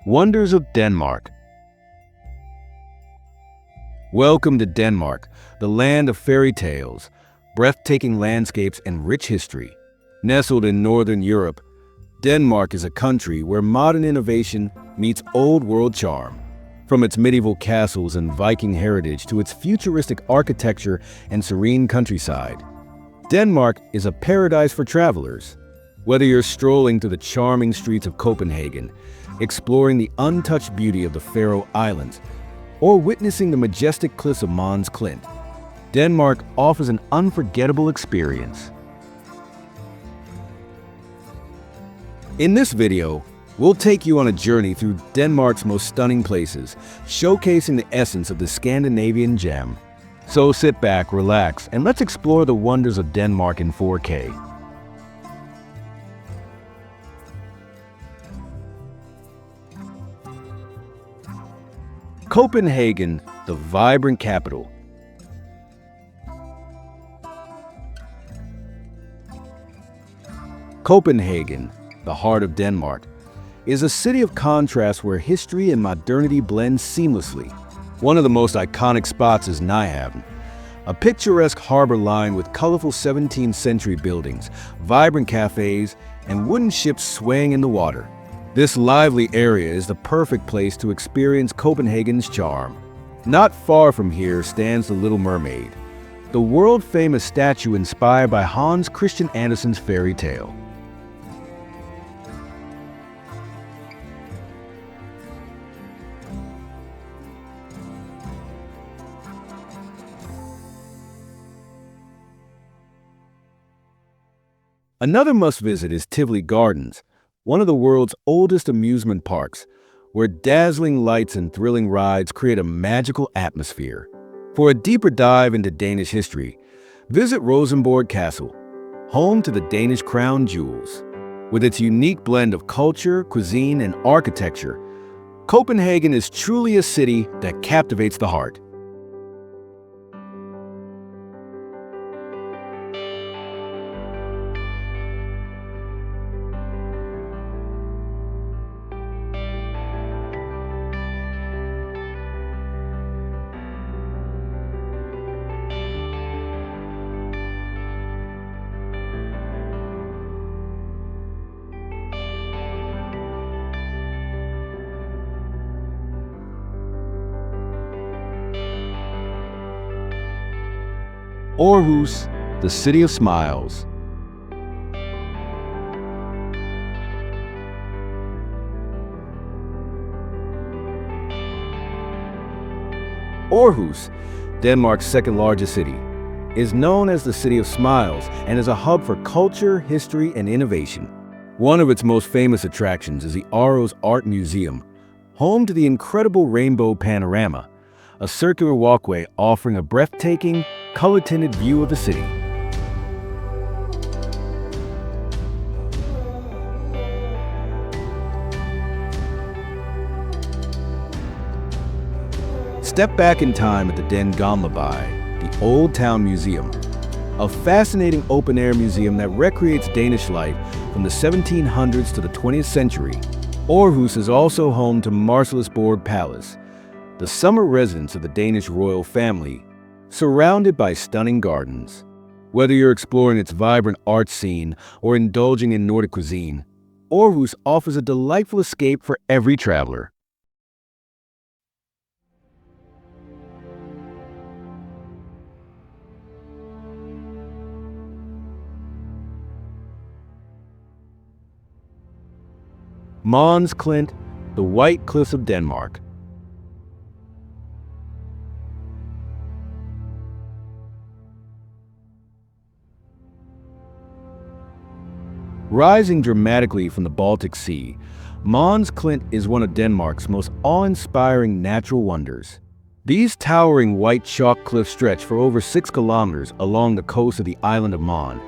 Wonders of Denmark. Welcome to Denmark, the land of fairy tales, breathtaking landscapes, and rich history. Nestled in northern Europe, Denmark is a country where modern innovation meets old-world charm. From its medieval castles and Viking heritage to its futuristic architecture and serene countryside, Denmark is a paradise for travelers. Whether you're strolling through the charming streets of Copenhagen, exploring the untouched beauty of the Faroe Islands, or witnessing the majestic cliffs of Møns Klint, Denmark offers an unforgettable experience. In this video, we'll take you on a journey through Denmark's most stunning places, showcasing the essence of the Scandinavian gem. So sit back, relax, and let's explore the wonders of Denmark in 4K. Copenhagen, the vibrant capital. Copenhagen, the heart of Denmark, is a city of contrast where history and modernity blend seamlessly. One of the most iconic spots is Nyhavn, a picturesque harbor lined with colorful 17th century buildings, vibrant cafes, and wooden ships swaying in the water. This lively area is the perfect place to experience Copenhagen's charm. Not far from here stands the Little Mermaid, the world-famous statue inspired by Hans Christian Andersen's fairy tale. Another must-visit is Tivoli Gardens, one of the world's oldest amusement parks, where dazzling lights and thrilling rides create a magical atmosphere. For a deeper dive into Danish history, visit Rosenborg Castle, home to the Danish crown jewels. With its unique blend of culture, cuisine, and architecture, Copenhagen is truly a city that captivates the heart. Aarhus, the city of smiles. Aarhus, Denmark's second-largest city, is known as the City of Smiles and is a hub for culture, history, and innovation. One of its most famous attractions is the Aarhus Art Museum, home to the incredible rainbow panorama, a circular walkway offering a breathtaking, color-tinted view of the city. Step back in time at the Den Gamle, the Old Town Museum, a fascinating open-air museum that recreates Danish life from the 1700s to the 20th century. Aarhus is also home to Marselisborg Palace, the summer residence of the Danish royal family, surrounded by stunning gardens. Whether you're exploring its vibrant art scene or indulging in Nordic cuisine, Aarhus offers a delightful escape for every traveler. Møns Klint, the White Cliffs of Denmark. Rising dramatically from the Baltic Sea, Møns Klint is one of Denmark's most awe-inspiring natural wonders. These towering white chalk cliffs stretch for over 6 kilometers along the coast of the island of Møn,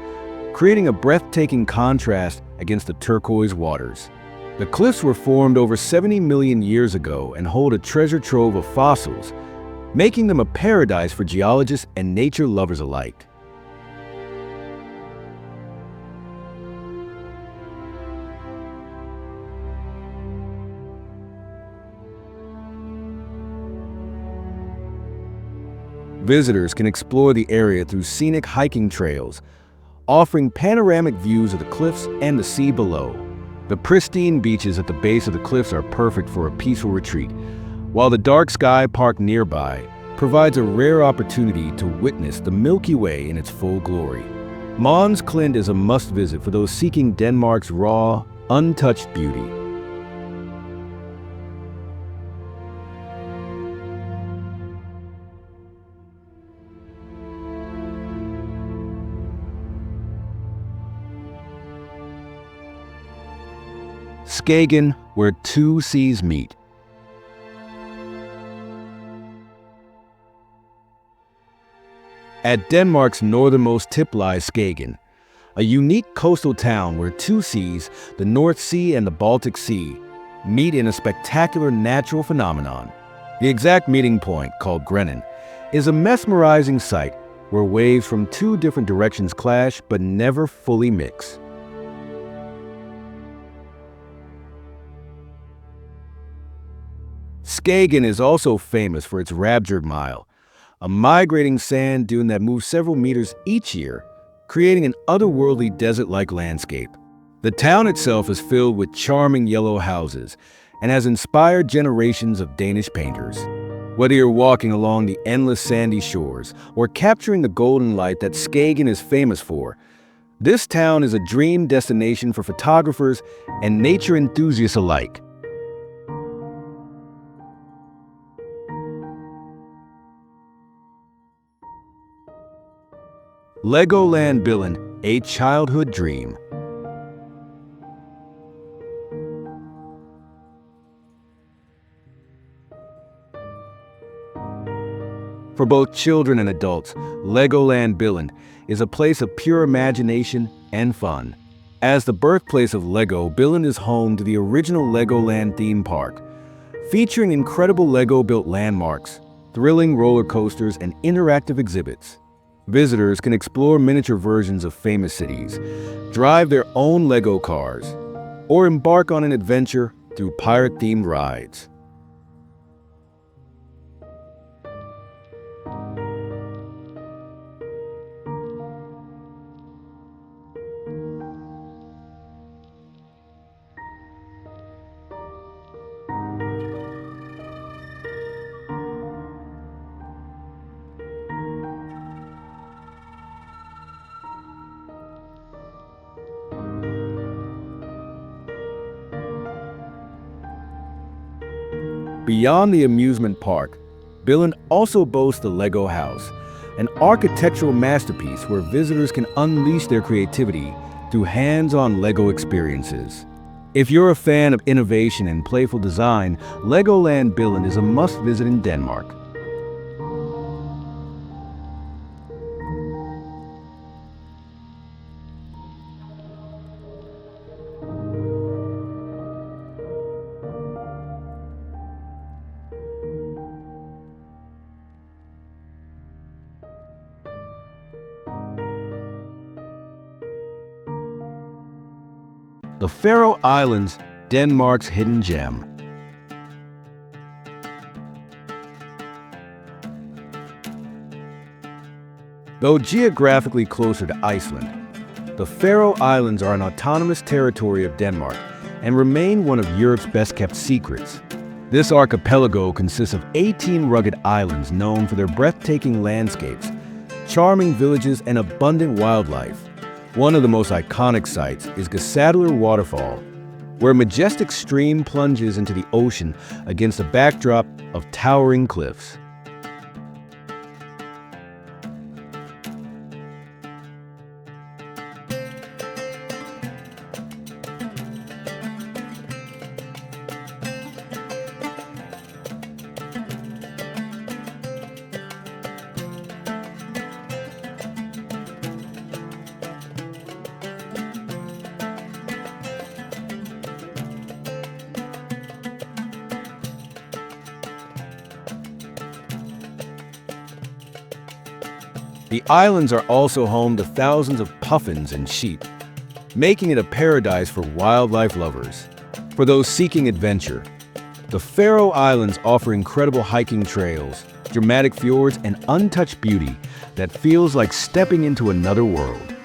creating a breathtaking contrast against the turquoise waters. The cliffs were formed over 70 million years ago and hold a treasure trove of fossils, making them a paradise for geologists and nature lovers alike. Visitors can explore the area through scenic hiking trails, offering panoramic views of the cliffs and the sea below. The pristine beaches at the base of the cliffs are perfect for a peaceful retreat, while the dark sky park nearby provides a rare opportunity to witness the Milky Way in its full glory. Møns Klint is a must-visit for those seeking Denmark's raw, untouched beauty. Skagen, where two seas meet. At Denmark's northernmost tip lies Skagen, a unique coastal town where two seas, the North Sea and the Baltic Sea, meet in a spectacular natural phenomenon. The exact meeting point, called Grænen, is a mesmerizing sight where waves from two different directions clash but never fully mix. Skagen is also famous for its Rabjerg Mile, a migrating sand dune that moves several meters each year, creating an otherworldly desert-like landscape. The town itself is filled with charming yellow houses and has inspired generations of Danish painters. Whether you're walking along the endless sandy shores or capturing the golden light that Skagen is famous for, this town is a dream destination for photographers and nature enthusiasts alike. Legoland Billund, a childhood dream. For both children and adults, Legoland Billund is a place of pure imagination and fun. As the birthplace of Lego, Billund is home to the original Legoland theme park, featuring incredible Lego-built landmarks, thrilling roller coasters, and interactive exhibits. Visitors can explore miniature versions of famous cities, drive their own Lego cars, or embark on an adventure through pirate-themed rides. Beyond the amusement park, Billund also boasts the Lego House, an architectural masterpiece where visitors can unleash their creativity through hands-on Lego experiences. If you're a fan of innovation and playful design, Legoland Billund is a must-visit in Denmark. The Faroe Islands, Denmark's hidden gem. Though geographically closer to Iceland, the Faroe Islands are an autonomous territory of Denmark and remain one of Europe's best-kept secrets. This archipelago consists of 18 rugged islands known for their breathtaking landscapes, charming villages, and abundant wildlife. One of the most iconic sights is Gesadler Waterfall, where a majestic stream plunges into the ocean against a backdrop of towering cliffs. The islands are also home to thousands of puffins and sheep, making it a paradise for wildlife lovers. For those seeking adventure, the Faroe Islands offer incredible hiking trails, dramatic fjords, and untouched beauty that feels like stepping into another world.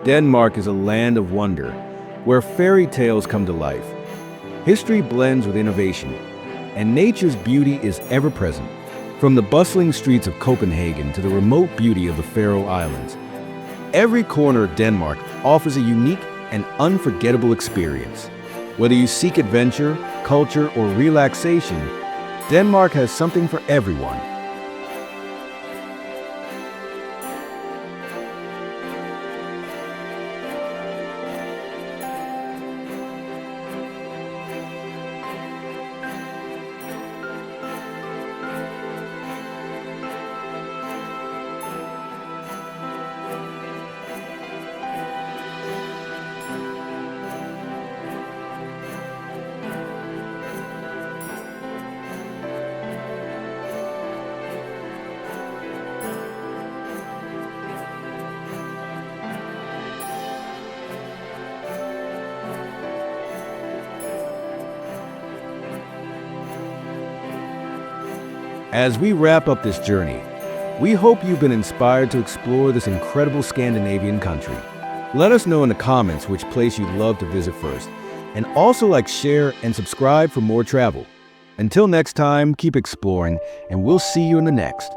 Denmark is a land of wonder, where fairy tales come to life. History blends with innovation, and nature's beauty is ever present. From the bustling streets of Copenhagen to the remote beauty of the Faroe Islands, every corner of Denmark offers a unique and unforgettable experience. Whether you seek adventure, culture, or relaxation, Denmark has something for everyone. As we wrap up this journey, we hope you've been inspired to explore this incredible Scandinavian country. Let us know in the comments which place you'd love to visit first, and also share, and subscribe for more travel. Until next time, keep exploring, and we'll see you in the next.